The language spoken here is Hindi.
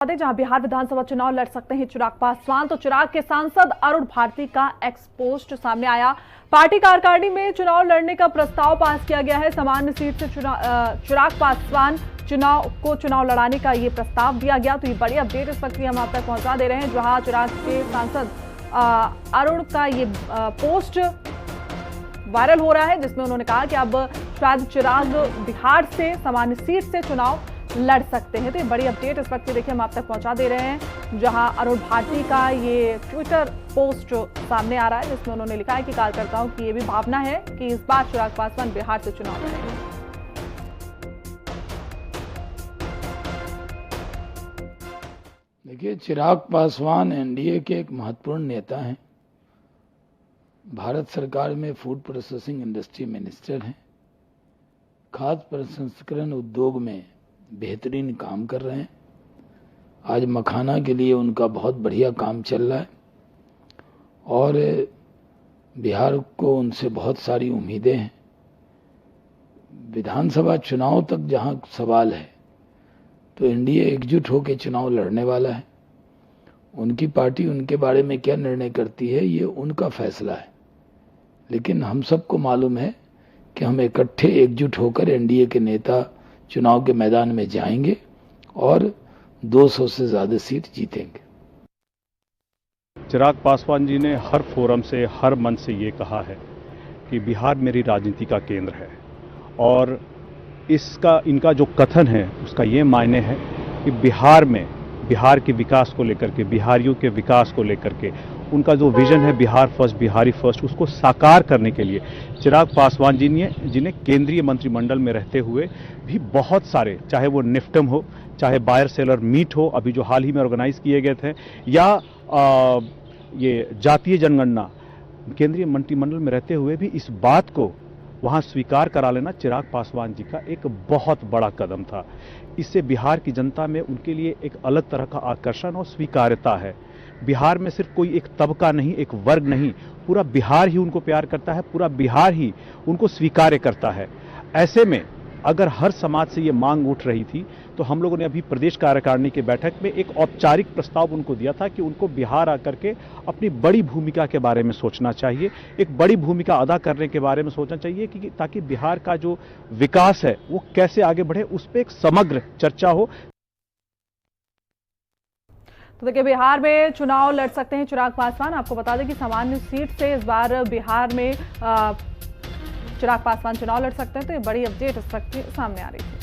जहां बिहार विधानसभा चुनाव लड़ सकते हैं चिराग पासवान, तो चिराग के सांसद अरुण भारती का एक्सपोस्ट सामने आया। पार्टी कार्यकारिणी में चुनाव लड़ने का प्रस्ताव पास किया गया है। सामान्य सीट से चिराग पासवान चुनाव लड़ाने का ये प्रस्ताव दिया गया। तो ये बड़ी अपडेट इस वक्त हम आप तक पहुंचा दे रहे हैं, जहां चिराग के सांसद अरुण का ये पोस्ट वायरल हो रहा है, जिसमें उन्होंने कहा कि अब शायद चिराग बिहार से सामान्य सीट से चुनाव लड़ सकते हैं। तो ये बड़ी अपडेट इस वक्त देखिए हम आप तक पहुंचा दे रहे हैं, जहां अरुण भारती का ये ट्विटर पोस्ट सामने आ रहा है, जिसमें उन्होंने लिखा है कि कार्यकर्ताओं की ये भी भावना है कि इस बार चिराग पासवान बिहार से चुनाव लड़ेंगे। देखिए, चिराग पासवान एनडीए के एक महत्वपूर्ण नेता हैं। भारत सरकार में फूड प्रोसेसिंग इंडस्ट्री मिनिस्टर हैं। खाद्य प्रसंस्करण उद्योग में बेहतरीन काम कर रहे हैं। आज मखाना के लिए उनका बहुत बढ़िया काम चल रहा है और बिहार को उनसे बहुत सारी उम्मीदें हैं। विधानसभा चुनाव तक जहां सवाल है, तो एनडीए एकजुट होकर चुनाव लड़ने वाला है। उनकी पार्टी उनके बारे में क्या निर्णय करती है, ये उनका फैसला है, लेकिन हम सबको मालूम है कि हम इकट्ठे एकजुट होकर एनडीए के नेता चुनाव के मैदान में जाएंगे और 200 से ज्यादा सीट जीतेंगे। चिराग पासवान जी ने हर फोरम से, हर मंच से ये कहा है कि बिहार मेरी राजनीति का केंद्र है, और इनका जो कथन है उसका ये मायने है कि बिहार के विकास को लेकर के, बिहारियों के विकास को लेकर के उनका जो विजन है बिहार फर्स्ट, बिहारी फर्स्ट, उसको साकार करने के लिए चिराग पासवान जी ने जिन्हें केंद्रीय मंत्रिमंडल में रहते हुए भी बहुत सारे, चाहे वो निफ्टम हो, चाहे बायर सेलर मीट हो, अभी जो हाल ही में ऑर्गेनाइज किए गए थे, या ये जातीय जनगणना, केंद्रीय मंत्रिमंडल में रहते हुए भी इस बात को वहां स्वीकार करा लेना चिराग पासवान जी का एक बहुत बड़ा कदम था। इससे बिहार की जनता में उनके लिए एक अलग तरह का आकर्षण और स्वीकार्यता है। बिहार में सिर्फ कोई एक तबका नहीं, एक वर्ग नहीं, पूरा बिहार ही उनको प्यार करता है, पूरा बिहार ही उनको स्वीकार्य करता है। ऐसे में अगर हर समाज से ये मांग उठ रही थी, तो हम लोगों ने अभी प्रदेश कार्यकारिणी की बैठक में एक औपचारिक प्रस्ताव उनको दिया था कि उनको बिहार आकर के अपनी बड़ी भूमिका के बारे में सोचना चाहिए, एक बड़ी भूमिका अदा करने के बारे में सोचना चाहिए कि ताकि बिहार का जो विकास है वो कैसे आगे बढ़े, उस पर एक समग्र चर्चा हो। तो देखिए, बिहार में चुनाव लड़ सकते हैं चिराग पासवान। आपको बता दें कि सामान्य सीट से इस बार बिहार में चिराग पासवान चुनाव लड़ सकते हैं। तो ये बड़ी अपडेट इस वक्त सामने आ रही है।